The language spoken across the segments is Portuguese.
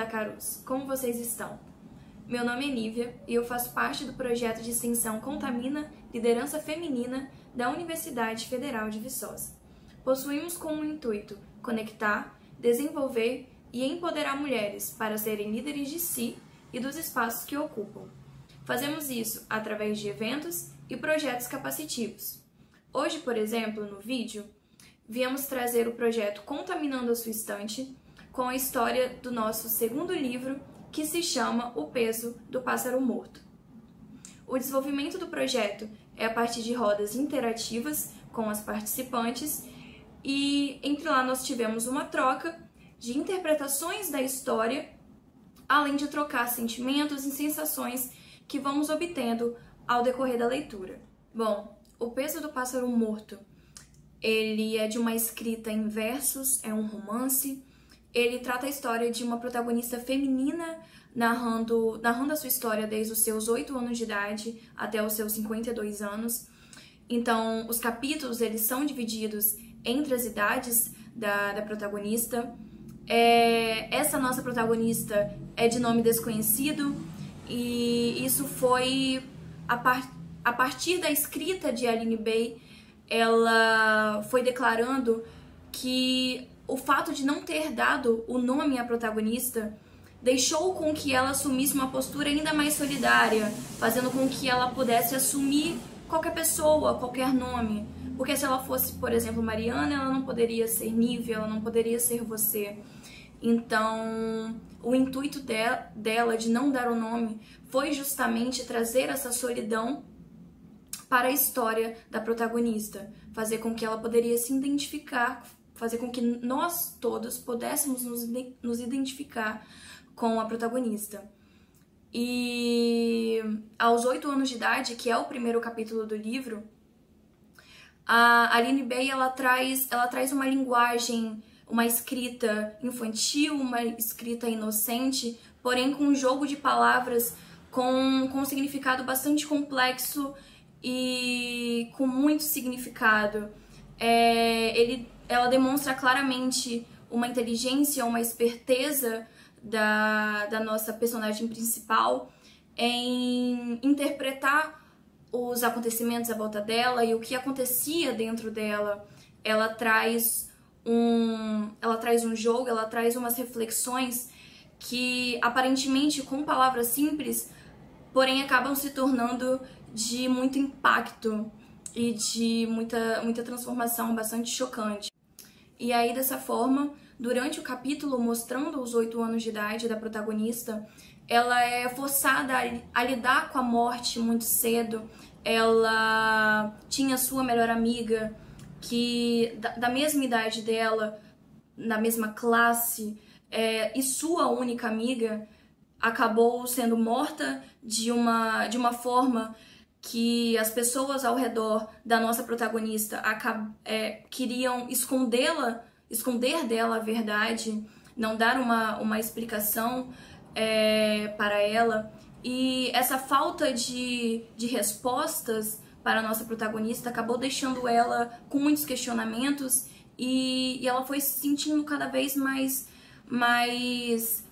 da Carus, como vocês estão? Meu nome é Nívia e eu faço parte do projeto de extensão Contamina Liderança Feminina da Universidade Federal de Viçosa. Possuímos como intuito conectar, desenvolver e empoderar mulheres para serem líderes de si e dos espaços que ocupam. Fazemos isso através de eventos e projetos capacitivos. Hoje, por exemplo, no vídeo, viemos trazer o projeto Contaminando a Sua Estante com a história do nosso segundo livro, que se chama O Peso do Pássaro Morto. O desenvolvimento do projeto é a partir de rodas interativas com as participantes e entre lá nós tivemos uma troca de interpretações da história, além de trocar sentimentos e sensações que vamos obtendo ao decorrer da leitura. Bom, O Peso do Pássaro Morto, ele é de uma escrita em versos, é um romance. Ele trata a história de uma protagonista feminina narrando a sua história desde os seus 8 anos de idade até os seus 52 anos. Então, os capítulos eles são divididos entre as idades da protagonista. Essa nossa protagonista é de nome desconhecido e isso foi a partir da escrita de Aline Bay. Ela foi declarando que o fato de não ter dado o nome à protagonista deixou com que ela assumisse uma postura ainda mais solidária, fazendo com que ela pudesse assumir qualquer pessoa, qualquer nome. Porque se ela fosse, por exemplo, Mariana, ela não poderia ser Nívia, ela não poderia ser você. Então, o intuito dela de não dar o nome foi justamente trazer essa solidão para a história da protagonista, fazer com que ela poderia se identificar, fazer com que nós todos pudéssemos nos identificar com a protagonista. E aos 8 anos de idade, que é o primeiro capítulo do livro, a Aline Bay ela traz uma linguagem, uma escrita infantil, uma escrita inocente, porém com um jogo de palavras com um significado bastante complexo e com muito significado. Ela demonstra claramente uma inteligência, uma esperteza da nossa personagem principal em interpretar os acontecimentos à volta dela e o que acontecia dentro dela. Ela traz um jogo, ela traz umas reflexões que aparentemente com palavras simples, porém acabam se tornando de muito impacto e de muita transformação bastante chocante. E aí, dessa forma, durante o capítulo, mostrando os 8 anos de idade da protagonista, ela é forçada a lidar com a morte muito cedo. Ela tinha sua melhor amiga, que da mesma idade dela, na mesma classe, e sua única amiga acabou sendo morta de uma forma que as pessoas ao redor da nossa protagonista queriam esconder dela a verdade, não dar uma explicação para ela. E essa falta de respostas para a nossa protagonista acabou deixando ela com muitos questionamentos e ela foi se sentindo cada vez mais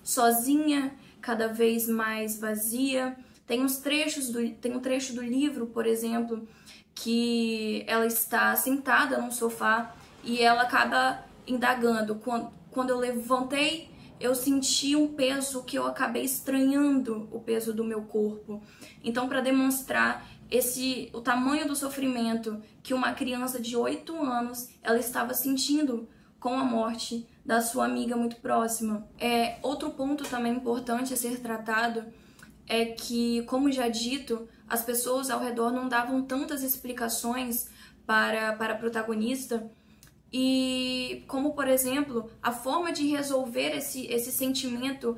sozinha, cada vez mais vazia. Tem um trecho do livro, por exemplo, que ela está sentada num sofá e ela acaba indagando. Quando eu levantei, eu senti um peso que eu acabei estranhando o peso do meu corpo. Então, para demonstrar o tamanho do sofrimento que uma criança de 8 anos ela estava sentindo com a morte da sua amiga muito próxima. Outro ponto também importante a ser tratado é que, como já dito, as pessoas ao redor não davam tantas explicações para a protagonista e como, por exemplo, a forma de resolver esse sentimento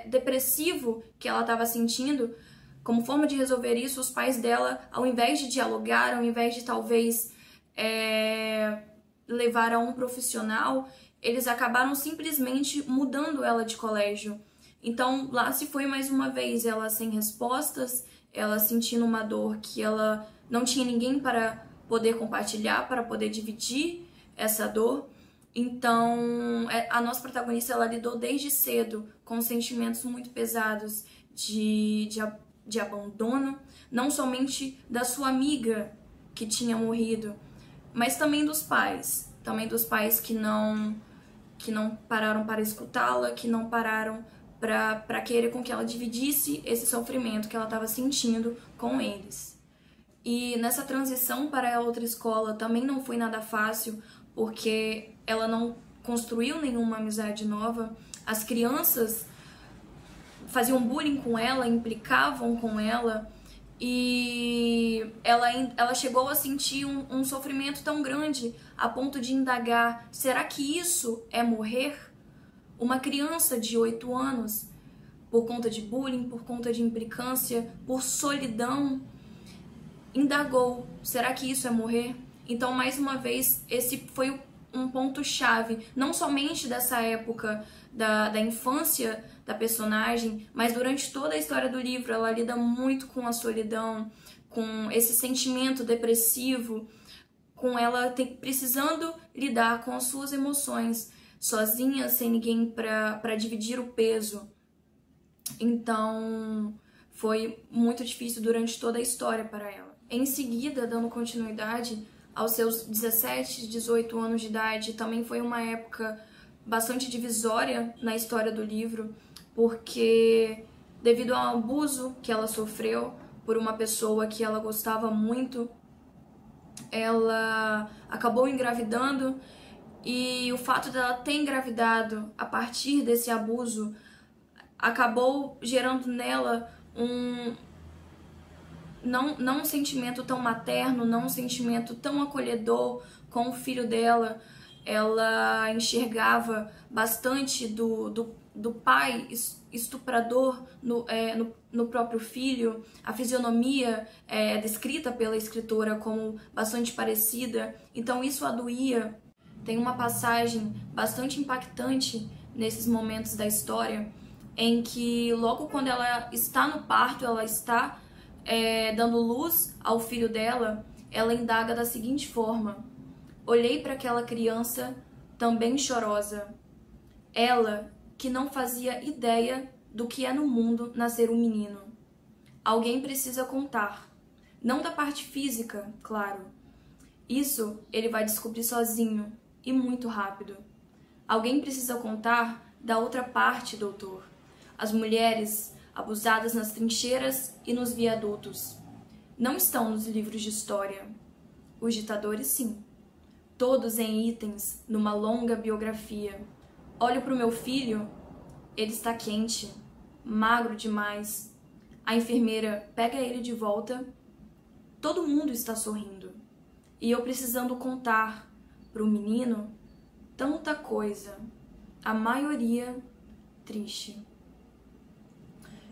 depressivo que ela estava sentindo, como forma de resolver isso, os pais dela, ao invés de dialogar, ao invés de talvez levar a um profissional, eles acabaram simplesmente mudando ela de colégio. Então, lá se foi mais uma vez ela sem respostas, ela sentindo uma dor que ela não tinha ninguém para poder compartilhar, para poder dividir essa dor. Então, a nossa protagonista, ela lidou desde cedo com sentimentos muito pesados de abandono, não somente da sua amiga que tinha morrido, mas também dos pais. Também dos pais que não pararam para escutá-la, que não pararam para querer com que ela dividisse esse sofrimento que ela estava sentindo com eles. E nessa transição para a outra escola também não foi nada fácil, porque ela não construiu nenhuma amizade nova. As crianças faziam bullying com ela, implicavam com ela, e ela chegou a sentir um sofrimento tão grande a ponto de indagar: será que isso é morrer? Uma criança de 8 anos, por conta de bullying, por conta de implicância, por solidão, indagou: será que isso é morrer? Então, mais uma vez, esse foi um ponto-chave, não somente dessa época da infância da personagem, mas durante toda a história do livro. Ela lida muito com a solidão, com esse sentimento depressivo, com ela precisando lidar com as suas emoções sozinha, sem ninguém para dividir o peso. Então, foi muito difícil durante toda a história para ela. Em seguida, dando continuidade, aos seus 17, 18 anos de idade, também foi uma época bastante divisória na história do livro, porque devido ao abuso que ela sofreu por uma pessoa que ela gostava muito, ela acabou engravidando, e o fato dela ter engravidado a partir desse abuso acabou gerando nela não um sentimento tão materno, não um sentimento tão acolhedor com o filho dela. Ela enxergava bastante do pai estuprador no próprio filho. A fisionomia é descrita pela escritora como bastante parecida, então isso a doía. Tem uma passagem bastante impactante nesses momentos da história, em que logo quando ela está no parto, ela está dando luz ao filho dela, ela indaga da seguinte forma: olhei para aquela criança também chorosa, ela que não fazia ideia do que é no mundo nascer um menino. Alguém precisa contar, não da parte física, claro. Isso ele vai descobrir sozinho e muito rápido. Alguém precisa contar da outra parte, doutor. As mulheres abusadas nas trincheiras e nos viadutos não estão nos livros de história. Os ditadores, sim. Todos em itens numa longa biografia. Olho para o meu filho, ele está quente, magro demais. A enfermeira pega ele de volta. Todo mundo está sorrindo. E eu precisando contar para o menino tanta coisa, a maioria triste.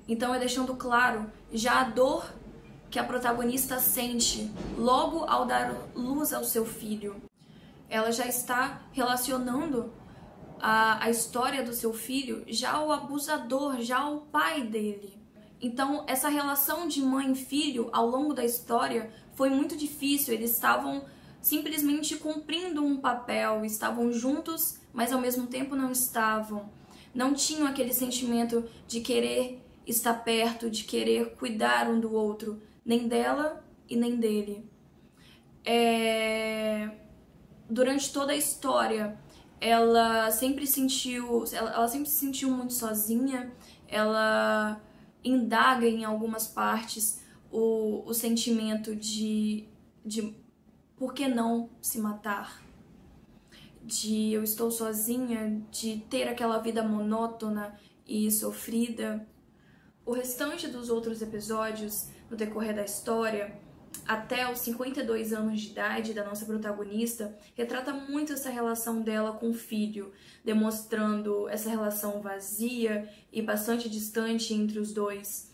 Então é deixando claro já a dor que a protagonista sente logo ao dar luz ao seu filho. Ela já está relacionando a história do seu filho já ao abusador, já ao pai dele. Então essa relação de mãe e filho ao longo da história foi muito difícil. Eles estavam simplesmente cumprindo um papel, estavam juntos, mas ao mesmo tempo não estavam. Não tinham aquele sentimento de querer estar perto, de querer cuidar um do outro, nem dela e nem dele. Durante toda a história, ela sempre se sentiu muito sozinha. Ela indaga em algumas partes o sentimento de por que não se matar? De eu estou sozinha, de ter aquela vida monótona e sofrida. O restante dos outros episódios, no decorrer da história, até os 52 anos de idade da nossa protagonista, retrata muito essa relação dela com o filho, demonstrando essa relação vazia e bastante distante entre os dois.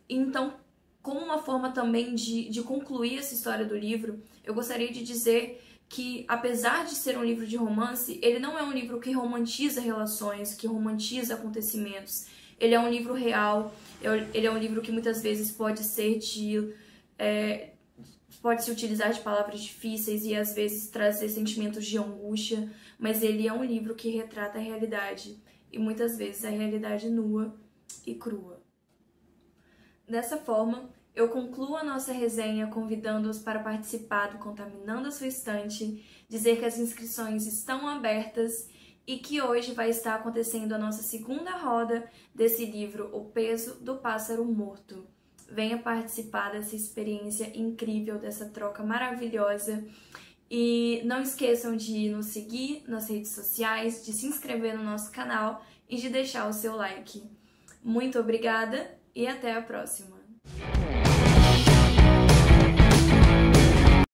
Então, como uma forma também de concluir essa história do livro, eu gostaria de dizer que, apesar de ser um livro de romance, ele não é um livro que romantiza relações, que romantiza acontecimentos. Ele é um livro real, ele é um livro que muitas vezes pode ser pode-se utilizar de palavras difíceis e às vezes trazer sentimentos de angústia, mas ele é um livro que retrata a realidade e muitas vezes a realidade nua e crua. Dessa forma, eu concluo a nossa resenha convidando-os para participar do Contaminando a Sua Estante, dizer que as inscrições estão abertas e que hoje vai estar acontecendo a nossa segunda roda desse livro, O Peso do Pássaro Morto. Venha participar dessa experiência incrível, dessa troca maravilhosa. E não esqueçam de nos seguir nas redes sociais, de se inscrever no nosso canal e de deixar o seu like. Muito obrigada e até a próxima!